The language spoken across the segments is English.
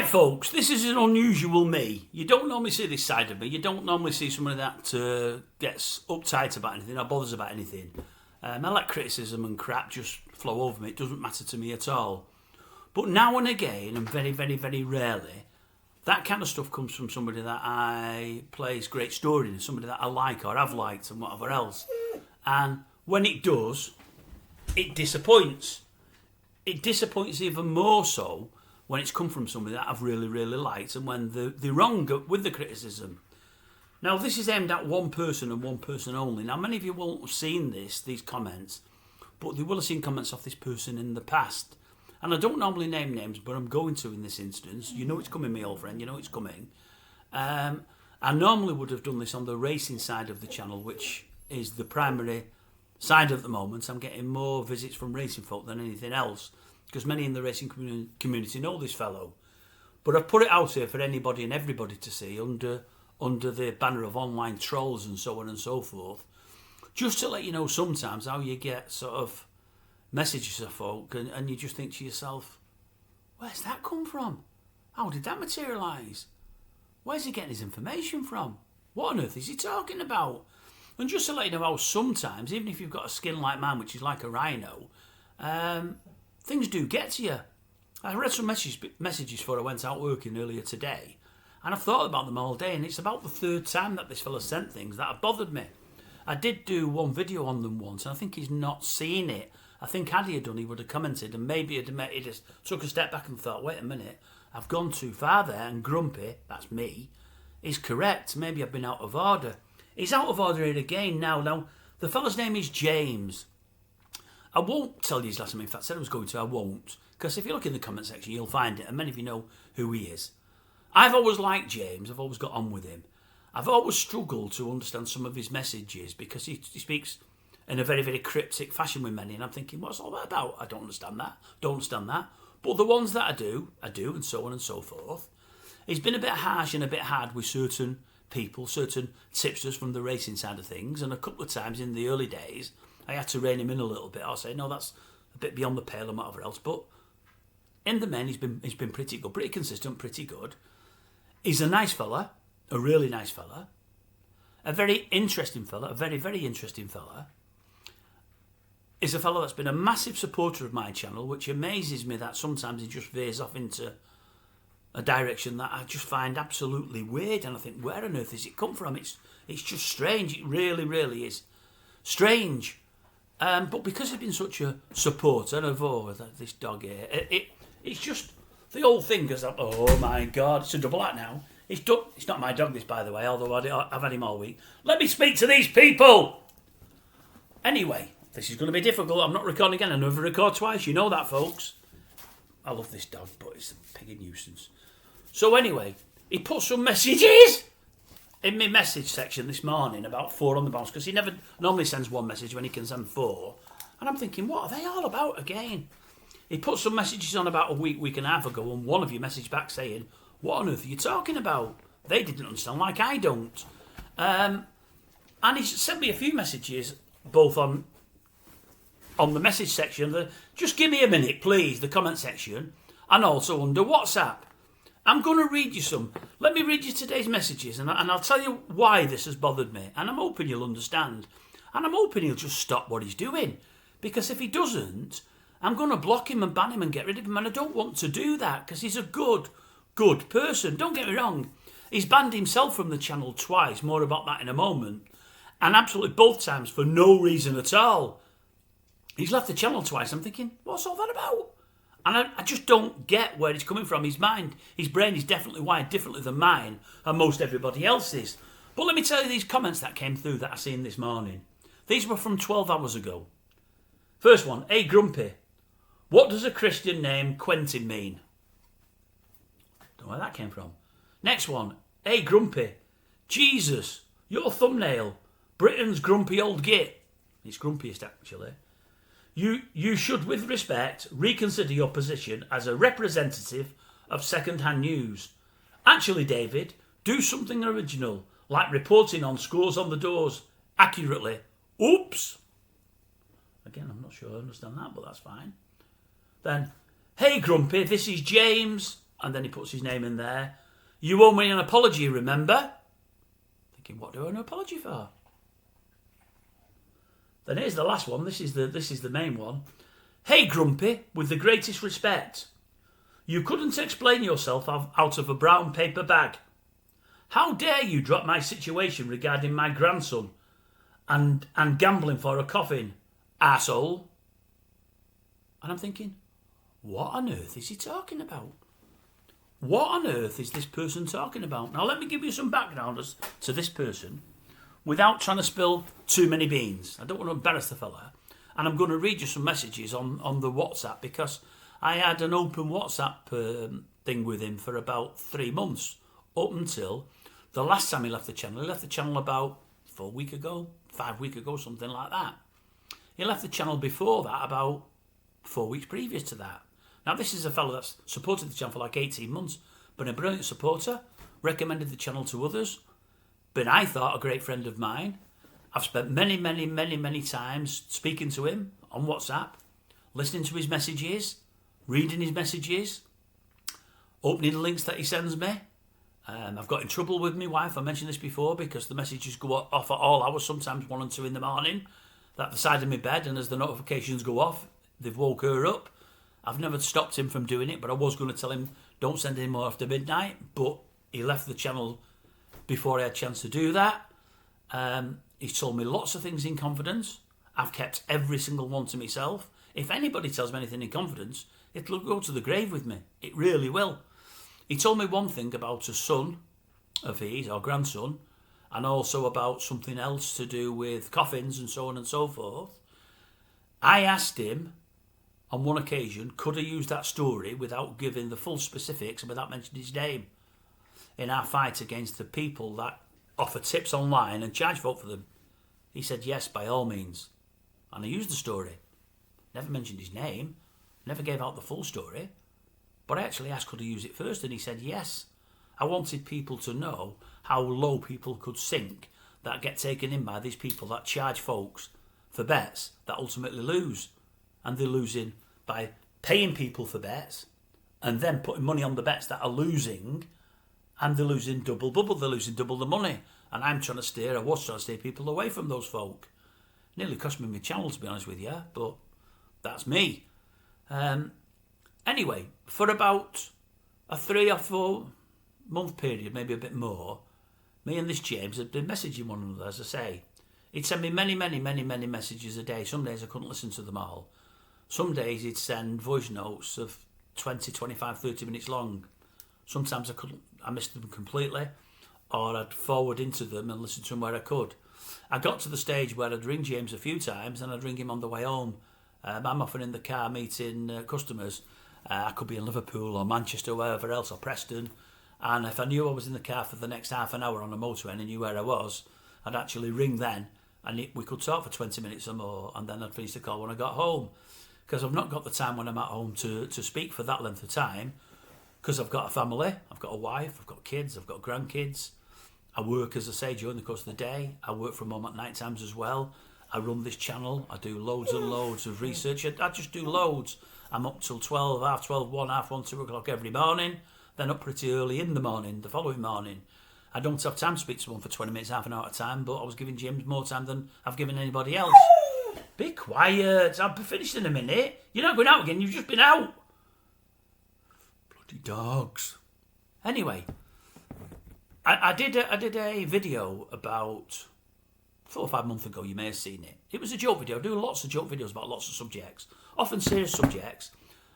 Right, folks, this is an unusual me. You don't normally see this side of me. You don't normally see somebody that gets uptight about anything or bothers about anything. I let criticism and crap just flow over me. It doesn't matter to me at all. But now and again, and very, very, very rarely, that kind of stuff comes from somebody that I plays great story in, somebody that I like or have liked and whatever else. And when it does, it disappoints. It disappoints even more so when it's come from somebody that I've really, really liked and when they're wrong with the criticism. Now, this is aimed at one person and one person only. Now, many of you won't have seen these comments, but they will have seen comments off this person in the past. And I don't normally name names, but I'm going to in this instance. You know it's coming, my old friend. You know it's coming. I normally would have done this on the racing side of the channel, which is the primary side at the moment. I'm getting more visits from racing folk than anything else, because many in the racing community know this fellow. But I've put it out here for anybody and everybody to see under the banner of online trolls and so on and so forth, just to let you know sometimes how you get sort of messages of folk and you just think to yourself, where's that come from? How did that materialise? Where's he getting his information from? What on earth is he talking about? And just to let you know how sometimes, even if you've got a skin like mine, which is like a rhino, things do get to you. I read some messages before I went out working earlier today, and I've thought about them all day, and it's about the third time that this fella sent things that have bothered me. I did do one video on them once, and I think he's not seen it. I think had he done, he would have commented, and maybe he just took a step back and thought, wait a minute, I've gone too far there, and Grumpy, that's me, is correct. Maybe I've been out of order. He's out of order here again now. Now, the fella's name is James. I won't tell you his last name. In fact, I said I was going to. I won't. Because if you look in the comment section, you'll find it. And many of you know who he is. I've always liked James. I've always got on with him. I've always struggled to understand some of his messages because he speaks in a very, very cryptic fashion with many. And I'm thinking, what's all that about? I don't understand that. Don't understand that. But the ones that I do, and so on and so forth. He's been a bit harsh and a bit hard with certain people, certain tipsters from the racing side of things. And a couple of times in the early days, I had to rein him in a little bit. I'll say, no, that's a bit beyond the pale and whatever else. But in the main, he's been pretty good, pretty consistent, pretty good. He's a nice fella, a really nice fella, a very interesting fella, a very, very interesting fella. He's a fella that's been a massive supporter of my channel, which amazes me that sometimes he just veers off into a direction that I just find absolutely weird. And I think, where on earth has it come from? It's just strange. It really, really is strange. But because he's been such a supporter of this dog here, it's just the whole thing goes up. Oh my God, it's a double act now. It's not my dog, this, by the way, although I've had him all week. Let me speak to these people. Anyway, this is going to be difficult. I'm not recording again. I never record twice. You know that, folks. I love this dog, but it's a pig nuisance. So anyway, he put some messages in my message section this morning, about 4 on the bounce, because he never normally sends one message when he can send 4. And I'm thinking, what are they all about again? He put some messages on about a week and a half ago, and one of you messaged back saying, what on earth are you talking about? They didn't understand, like I don't. And he sent me a few messages, both on the message section. Just give me a minute, please, the comment section, and also under WhatsApp. I'm going to read you some. Let me read you today's messages, and I'll tell you why this has bothered me. And I'm hoping you'll understand. And I'm hoping he'll just stop what he's doing. Because if he doesn't, I'm going to block him and ban him and get rid of him. And I don't want to do that, because he's a good person. Don't get me wrong. He's banned himself from the channel twice. More about that in a moment. And absolutely both times for no reason at all. He's left the channel twice. I'm thinking, what's all that about? And I just don't get where it's coming from. His mind, his brain is definitely wired differently than mine and most everybody else's. But let me tell you these comments that came through that I seen this morning. These were from 12 hours ago. First one, hey Grumpy, what does a Christian name Quentin mean? Don't know where that came from. Next one, hey Grumpy, Jesus, your thumbnail, Britain's grumpy old git. It's grumpiest actually. You should, with respect, reconsider your position as a representative of second-hand news. Actually, David, do something original, like reporting on scores on the doors accurately. Oops. Again, I'm not sure I understand that, but that's fine. Then, hey Grumpy, this is James. And then he puts his name in there. You owe me an apology, remember? Thinking, what do I owe an apology for? Then here's the last one. This is the main one. Hey, Grumpy, with the greatest respect. You couldn't explain yourself out of a brown paper bag. How dare you drop my situation regarding my grandson and gambling for a coffin, arsehole? And I'm thinking, what on earth is he talking about? What on earth is this person talking about? Now, let me give you some background as to this person without trying to spill too many beans. I don't want to embarrass the fella. And I'm going to read you some messages on the WhatsApp, because I had an open WhatsApp thing with him for about 3 months, up until the last time he left the channel. He left the channel about 4 weeks ago, 5 weeks ago, something like that. He left the channel before that, about 4 weeks previous to that. Now, this is a fellow that's supported the channel for like 18 months, been a brilliant supporter, recommended the channel to others, been, I thought, a great friend of mine. I've spent many times speaking to him on WhatsApp, listening to his messages, reading his messages, opening the links that he sends me. I've got in trouble with my wife, I mentioned this before, because the messages go off at all hours, sometimes 1 and 2 in the morning, at the side of my bed, and as the notifications go off, they've woke her up. I've never stopped him from doing it, but I was going to tell him, don't send any more after midnight, but he left the channel before I had a chance to do that. He's told me lots of things in confidence. I've kept every single one to myself. If anybody tells me anything in confidence, it'll go to the grave with me. It really will. He told me one thing about a son of his, or grandson, and also about something else to do with coffins and so on and so forth. I asked him on one occasion, could I use that story without giving the full specifics and without mentioning his name in our fight against the people that offer tips online and charge folk for them? He said yes, by all means. And I used the story. Never mentioned his name, never gave out the full story, but I actually asked could I use it first, and he said yes. I wanted people to know how low people could sink that get taken in by these people that charge folks for bets that ultimately lose. And they're losing by paying people for bets and then putting money on the bets that are losing, and they're losing double bubble, they're losing double the money. And I was trying to steer people away from those folk. Nearly cost me my channel, to be honest with you, but that's me. Anyway, for about a 3 or 4 month period, maybe a bit more, me and this James had been messaging one another, as I say. He'd send me many messages a day. Some days I couldn't listen to them all. Some days he'd send voice notes of 20, 25, 30 minutes long. Sometimes I missed them completely, or I'd forward into them and listen to them where I could. I got to the stage where I'd ring James a few times and I'd ring him on the way home. I'm often in the car meeting customers. I could be in Liverpool or Manchester or wherever else, or Preston. And if I knew I was in the car for the next half an hour on a motorway and I knew where I was, I'd actually ring then, and we could talk for 20 minutes or more, and then I'd finish the call when I got home. Because I've not got the time when I'm at home to speak for that length of time, because I've got a family, I've got a wife, I've got kids, I've got grandkids. I work, as I say, during the course of the day. I work from home at night times as well. I run this channel. I do loads and loads of research. I just do loads. I'm up till 12, half 12, 1, half 1, 2 o'clock every morning. Then up pretty early in the morning, the following morning. I don't have time to speak to someone for 20 minutes, half an hour at a time, but I was giving James more time than I've given anybody else. Be quiet. I'll be finished in a minute. You're not going out again. You've just been out. Bloody dogs. Anyway, I did a video about 4 or 5 months ago. You may have seen it. It was a joke video. I do lots of joke videos about lots of subjects, often serious subjects,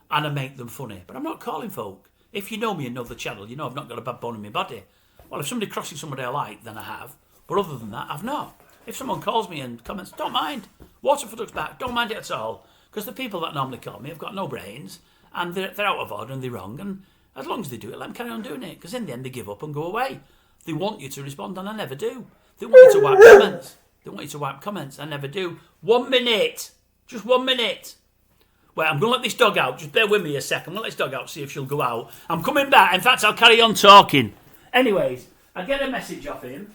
and I make them funny. But I'm not calling folk. If you know me and know the channel, you know I've not got a bad bone in my body. Well, if somebody crosses somebody I like, then I have. But other than that, I've not. If someone calls me and comments, don't mind. Waterford's back, don't mind it at all. Because the people that normally call me have got no brains, and they're out of order and they're wrong. And as long as they do it, let them carry on doing it. Because in the end, they give up and go away. They want you to respond, and I never do. They want you to wipe comments. They want you to wipe comments. I never do. 1 minute. Just 1 minute. Wait, I'm going to let this dog out. Just bear with me a second. I'm going to let this dog out, see if she'll go out. I'm coming back. In fact, I'll carry on talking. Anyways, I get a message off him.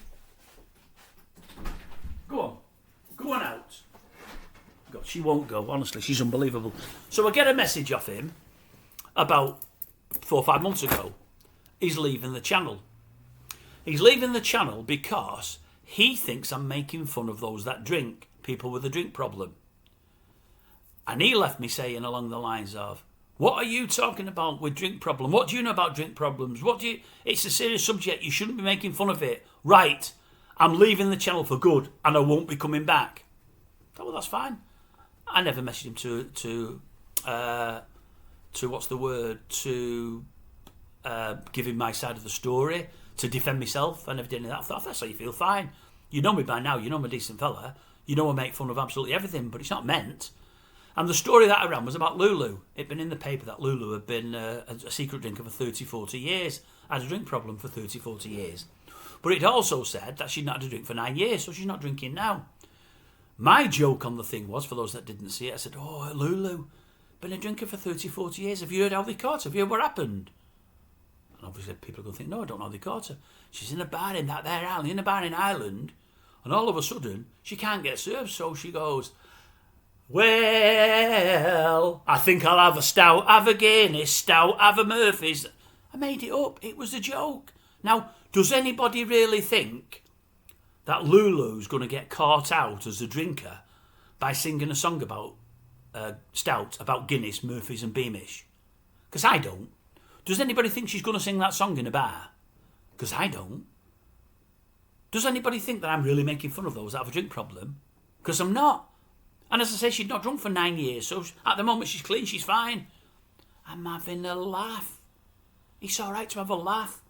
Go on. Go on out. God, she won't go. Honestly, she's unbelievable. So I get a message off him about 4 or 5 months ago, he's leaving the channel. He's leaving the channel because he thinks I'm making fun of those that drink, people with a drink problem. And he left me saying along the lines of, what are you talking about with drink problem? What do you know about drink problems? It's a serious subject. You shouldn't be making fun of it. Right. I'm leaving the channel for good and I won't be coming back. Oh, well, that's fine. I never messaged him to what's the word? To give him my side of the story, to defend myself. I never did any of that. I thought, that's how you feel, fine. You know me by now. You know I'm a decent fella. You know I make fun of absolutely everything, but it's not meant. And the story that I ran was about Lulu. It'd been in the paper that Lulu had been a secret drinker for 30, 40 years. Had a drink problem for 30, 40 years. But it also said that she'd not had a drink for 9 years, so she's not drinking now. My joke on the thing was, for those that didn't see it, I said, oh, Lulu, been a drinker for 30, 40 years. Have you heard how they caught her? Have you heard what happened? And obviously people are going to think, no, I don't know how they caught her. She's in a bar in that there island, in a bar in Ireland, and all of a sudden, she can't get served, so she goes, well, I think I'll have a stout, have a Guinness, stout, have a Murphy's. I made it up. It was a joke. Now, does anybody really think that Lulu's going to get caught out as a drinker by singing a song about stout, about Guinness, Murphy's and Beamish? Because I don't. Does anybody think she's going to sing that song in a bar? Because I don't. Does anybody think that I'm really making fun of those that have a drink problem? Because I'm not. And as I say, she's not drunk for 9 years, so at the moment she's clean, she's fine. I'm having a laugh. It's all right to have a laugh.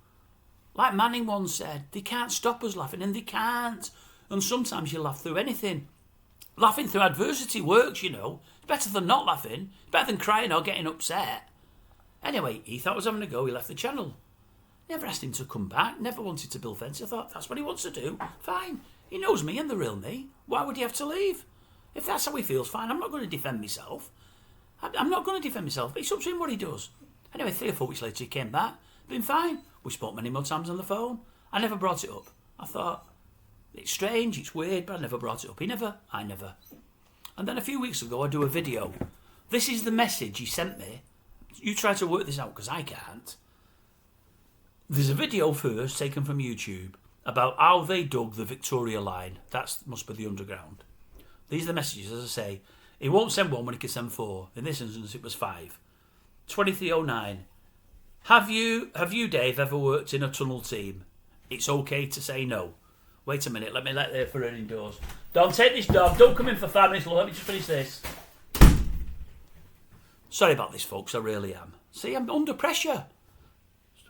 Like Manning once said, they can't stop us laughing, and they can't. And sometimes you laugh through anything. Laughing through adversity works, you know. It's better than not laughing. It's better than crying or getting upset. Anyway, he thought I was having a go, he left the channel. Never asked him to come back, never wanted to build fence. I thought, that's what he wants to do. Fine. He knows me and the real me. Why would he have to leave? If that's how he feels, fine. I'm not going to defend myself. I'm not going to defend myself, but it's up to him what he does. Anyway, 3 or 4 weeks later, he came back. Been fine. We spoke many more times on the phone. I never brought it up. I thought, it's strange, it's weird, but I never brought it up. He never, I never. And then a few weeks ago, I do a video. This is the message he sent me. You try to work this out, because I can't. There's a video first, taken from YouTube, about how they dug the Victoria line. That must be the underground. These are the messages, as I say. He won't send 1 when he can send 4. In this instance, it was 5. 2309. Have you, Dave, ever worked in a tunnel team? It's okay to say no. Wait a minute, let me let her in indoors. Don't take this dog. Don't come in for 5 minutes. Let me just finish this. Sorry about this, folks. I really am. See, I'm under pressure.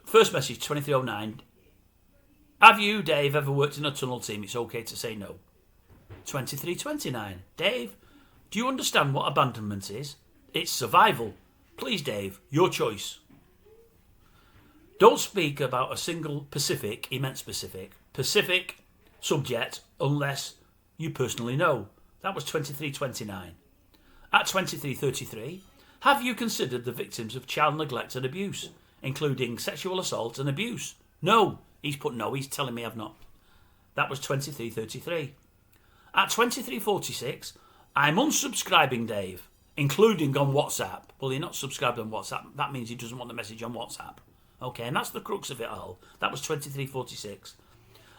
First message, 2309. Have you, Dave, ever worked in a tunnel team? It's okay to say no. 2329. Dave, do you understand what abandonment is? It's survival. Please, Dave, your choice. Don't speak about a single Pacific subject unless you personally know. That was 2329. At 2333, have you considered the victims of child neglect and abuse, including sexual assault and abuse? No. He's put no. He's telling me I've not. That was 2333. At 2346, I'm unsubscribing Dave, including on WhatsApp. Well, you're not subscribed on WhatsApp. That means he doesn't want the message on WhatsApp. Okay, and that's the crux of it all. That was 2346.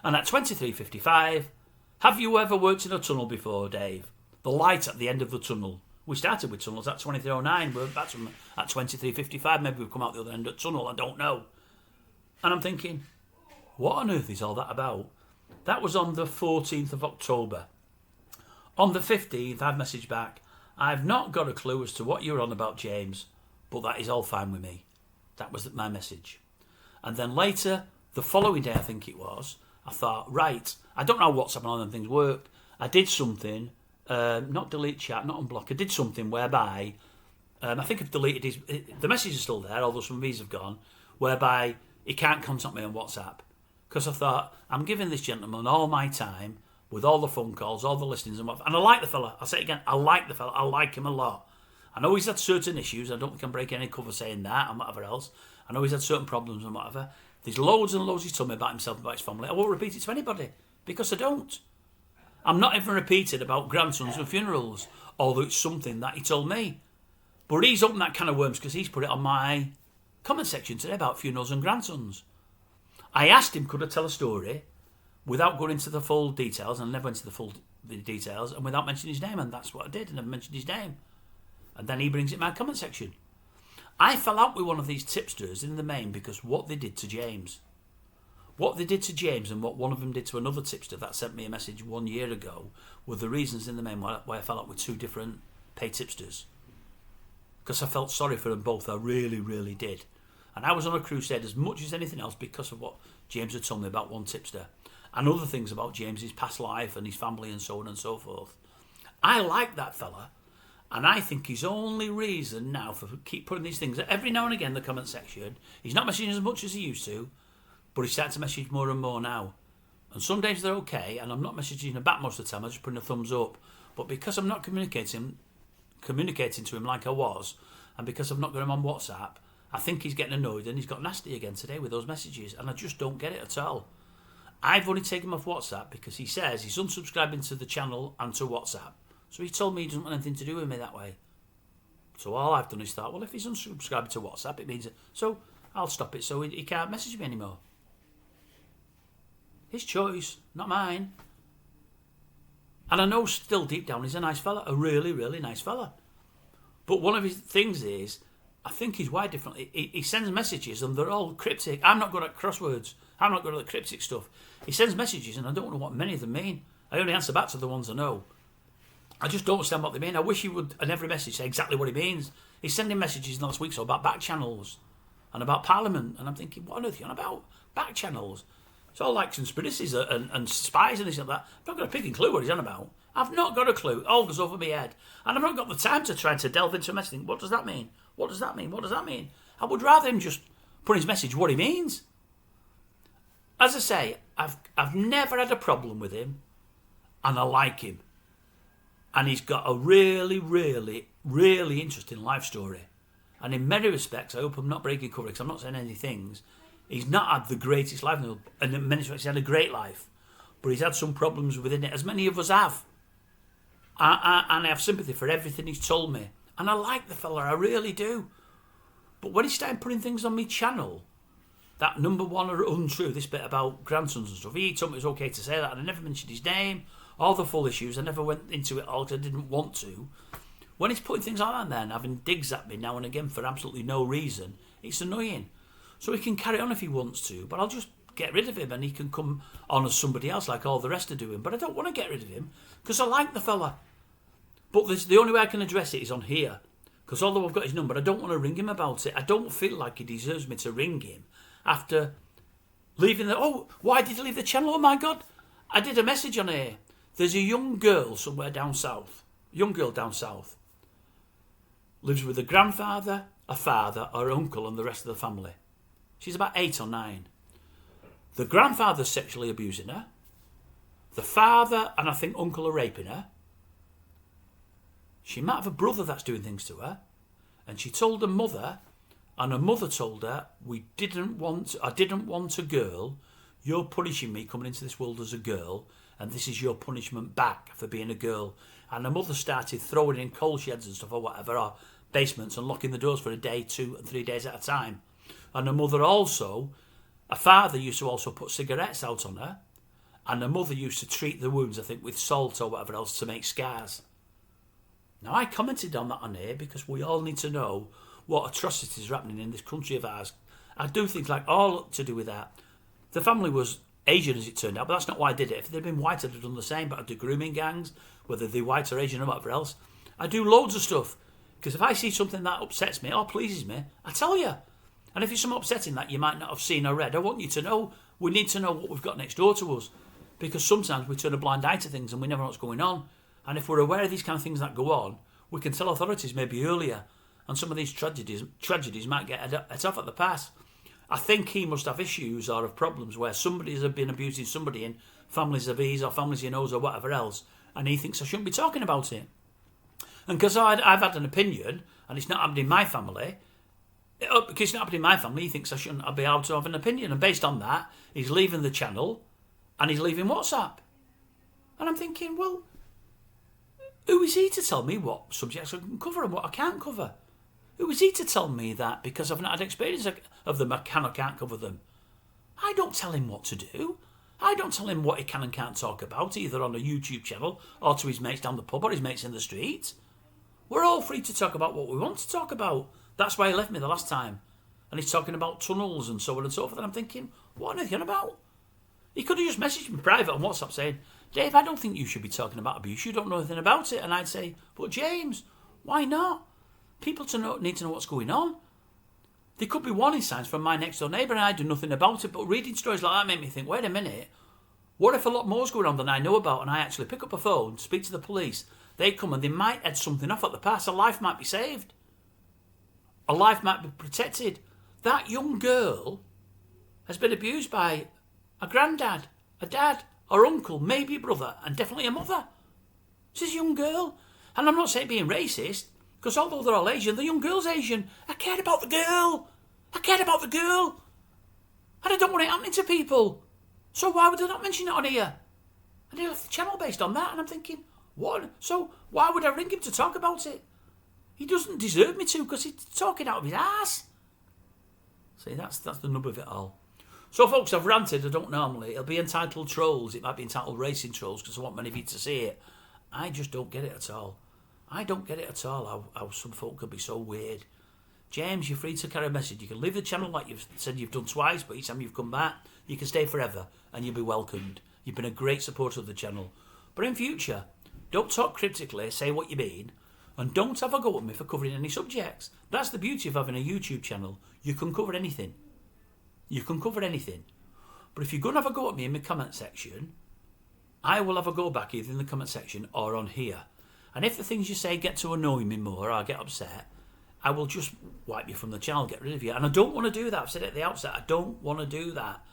And at 2355, have you ever worked in a tunnel before, Dave? The light at the end of the tunnel. We started with tunnels at 2309. We're back at 2355. Maybe we've come out the other end of the tunnel. I don't know. And I'm thinking, what on earth is all that about? That was on the 14th of October. On the 15th, I've messaged back, I've not got a clue as to what you're on about, James, but that is all fine with me. That was my message. And then later, the following day, I think it was, I thought, right, I don't know how WhatsApp and all them things worked. I did something, not delete chat, not unblock. I did something whereby, I think I've deleted the message is still there, although some of these have gone, whereby he can't contact me on WhatsApp. Because I thought, I'm giving this gentleman all my time, with all the phone calls, all the listenings and whatever. And I like the fella. I'll say it again, I like the fella. I like him a lot. I know he's had certain issues. I don't think I can break any cover saying that and whatever else. I know he's had certain problems and whatever. There's loads and loads he's told me about himself, about his family. I won't repeat it to anybody because I don't. I'm not even repeating about grandsons and funerals, although it's something that he told me. But he's opened that can of worms because he's put it on my comment section today about funerals and grandsons. I asked him, could I tell a story without going into the full details, and I never went into the full details, and without mentioning his name, and that's what I did, and I never mentioned his name. And then he brings it in my comment section. I fell out with one of these tipsters in the main because what they did to James. What they did to James and what one of them did to another tipster that sent me a message 1 year ago were the reasons in the main why I fell out with two different paid tipsters. Because I felt sorry for them both, I really, really did. And I was on a crusade as much as anything else because of what James had told me about one tipster. And other things about James's past life and his family and so on and so forth. I like that fella. And I think his only reason now for keep putting these things every now and again in the comment section, he's not messaging as much as he used to, but he's starting to message more and more now. And some days they're okay, and I'm not messaging him back most of the time, I'm just putting a thumbs up. But because I'm not communicating to him like I was, and because I've not got him on WhatsApp, I think he's getting annoyed and he's got nasty again today with those messages, and I just don't get it at all. I've only taken him off WhatsApp because he says he's unsubscribing to the channel and to WhatsApp. So he told me he doesn't want anything to do with me that way. So all I've done is thought, well, if he's unsubscribed to WhatsApp, it means... So I'll stop it so he can't message me anymore. His choice, not mine. And I know still deep down he's a nice fella, a really, really nice fella. But one of his things is, I think he's wired differently. He sends messages and they're all cryptic. I'm not good at crosswords. I'm not good at the cryptic stuff. He sends messages and I don't know what many of them mean. I only answer back to the ones I know. I just don't understand what they mean. I wish he would, in every message, say exactly what he means. He's sending messages last week so about back channels and about Parliament. And I'm thinking, what on earth are you on about? Back channels? It's all like conspiracies and spies and this and that. I've not got a picking clue what he's on about. I've not got a clue. It all goes over my head. And I've not got the time to try to delve into a message. What does that mean? What does that mean? What does that mean? I would rather him just put in his message what he means. As I say, I've never had a problem with him, and I like him. And he's got a really, really, really interesting life story. And in many respects, I hope I'm not breaking cover because I'm not saying any things. He's not had the greatest life, and in many respects, he's had a great life. But he's had some problems within it, as many of us have. And I have sympathy for everything he's told me. And I like the fella, I really do. But when he started putting things on my channel, that number one are untrue, this bit about grandsons and stuff, he told me it was okay to say that, and I never mentioned his name, all the full issues, I never went into it all because I didn't want to. When he's putting things on there and having digs at me now and again for absolutely no reason, it's annoying. So he can carry on if he wants to, but I'll just get rid of him and he can come on as somebody else like all the rest are doing. But I don't want to get rid of him because I like the fella. But the only way I can address it is on here. Because although I've got his number, I don't want to ring him about it. I don't feel like he deserves me to ring him after leaving the... Oh, why did he leave the channel? Oh my God. I did a message on here. There's a young girl somewhere down south. Young girl down south. Lives with a grandfather, a father, her uncle and the rest of the family. She's about 8 or 9. The grandfather's sexually abusing her. The father and I think uncle are raping her. She might have a brother that's doing things to her. And she told her mother, and her mother told her, I didn't want a girl. You're punishing me coming into this world as a girl, and this is your punishment back for being a girl. And her mother started throwing in coal sheds and stuff or whatever, or basements, and locking the doors for a day, 2 and 3 days at a time. And her mother also, her father used to also put cigarettes out on her, and her mother used to treat the wounds, I think, with salt or whatever else to make scars. Now, I commented on that on here because we all need to know what atrocities are happening in this country of ours. I do things like all to do with that. The family was Asian, as it turned out, but that's not why I did it. If they'd been white, I'd have done the same, but I do grooming gangs, whether they're white or Asian or whatever else. I do loads of stuff, because if I see something that upsets me or pleases me, I tell you. And if it's something upsetting that you might not have seen or read, I want you to know. We need to know what we've got next door to us, because sometimes we turn a blind eye to things and we never know what's going on. And if we're aware of these kind of things that go on, we can tell authorities maybe earlier, and some of these tragedies might get it off at the pass. I think he must have issues or have problems where somebody has been abusing somebody in families of his or families he knows or whatever else, and he thinks I shouldn't be talking about it. And because I've had an opinion, and it's not happened in my family, because it's not happened in my family, he thinks I shouldn't be able to have an opinion. And based on that, he's leaving the channel, and he's leaving WhatsApp. And I'm thinking, well, who is he to tell me what subjects I can cover and what I can't cover? Who is he to tell me that because I've not had experience of them, I can or can't cover them? I don't tell him what to do. I don't tell him what he can and can't talk about, either on a YouTube channel or to his mates down the pub or his mates in the street. We're all free to talk about what we want to talk about. That's why he left me the last time. And he's talking about tunnels and so on and so forth. And I'm thinking, what are you on about? He could have just messaged me private on WhatsApp saying, Dave, I don't think you should be talking about abuse. You don't know anything about it. And I'd say, but James, why not? People need to know what's going on. There could be warning signs from my next door neighbour and I do nothing about it, but reading stories like that make me think, wait a minute, what if a lot more's going on than I know about and I actually pick up a phone, speak to the police, they come and they might head something off at the pass, a life might be saved. A life might be protected. That young girl has been abused by a granddad, a dad, or uncle, maybe a brother, and definitely a mother. This is a young girl. And I'm not saying being racist, because although they're all Asian, the young girl's Asian. I cared about the girl. I cared about the girl. And I don't want it happening to people. So why would I not mention it on here? And he left the channel based on that. And I'm thinking, what? So why would I ring him to talk about it? He doesn't deserve me to because he's talking out of his ass. See, that's the nub of it all. So, folks, I've ranted. I don't normally. It'll be entitled Trolls. It might be entitled Racing Trolls because I want many of you to see it. I just don't get it at all. I don't get it at all how some folk can be so weird. James, you're free to carry a message. You can leave the channel like you've said you've done twice, but each time you've come back, you can stay forever and you'll be welcomed. You've been a great supporter of the channel. But in future, don't talk cryptically, say what you mean, and don't have a go at me for covering any subjects. That's the beauty of having a YouTube channel. You can cover anything. You can cover anything. But if you're going to have a go at me in the comment section, I will have a go back either in the comment section or on here. And if the things you say get to annoy me more or I get upset, I will just wipe you from the channel, get rid of you. And I don't want to do that. I've said it at the outset. I don't want to do that.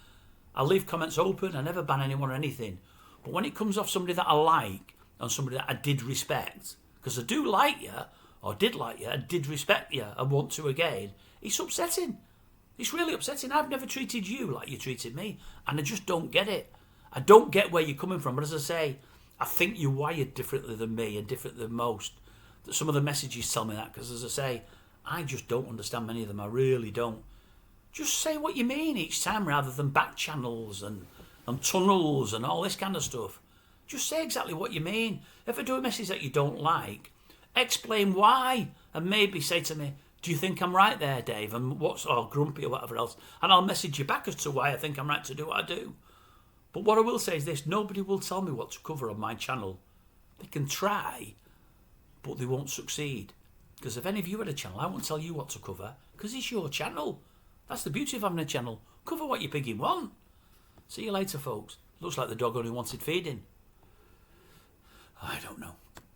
I leave comments open. I never ban anyone or anything. But when it comes off somebody that I like and somebody that I did respect, because I do like you, or did like you, and did respect you, and want to again, it's upsetting. It's really upsetting. I've never treated you like you treated me, and I just don't get it. I don't get where you're coming from, but as I say, I think you're wired differently than me and different than most. Some of the messages tell me that, because as I say, I just don't understand many of them. I really don't. Just say what you mean each time rather than back channels and tunnels and all this kind of stuff. Just say exactly what you mean. If I do a message that you don't like, explain why, and maybe say to me, do you think I'm right there, Dave? And what's, or grumpy or whatever else. And I'll message you back as to why I think I'm right to do what I do. But what I will say is this, nobody will tell me what to cover on my channel. They can try, but they won't succeed. Because if any of you had a channel, I won't tell you what to cover, because it's your channel. That's the beauty of having a channel. Cover what you pigging want. See you later, folks. Looks like the dog only wanted feeding. I don't know.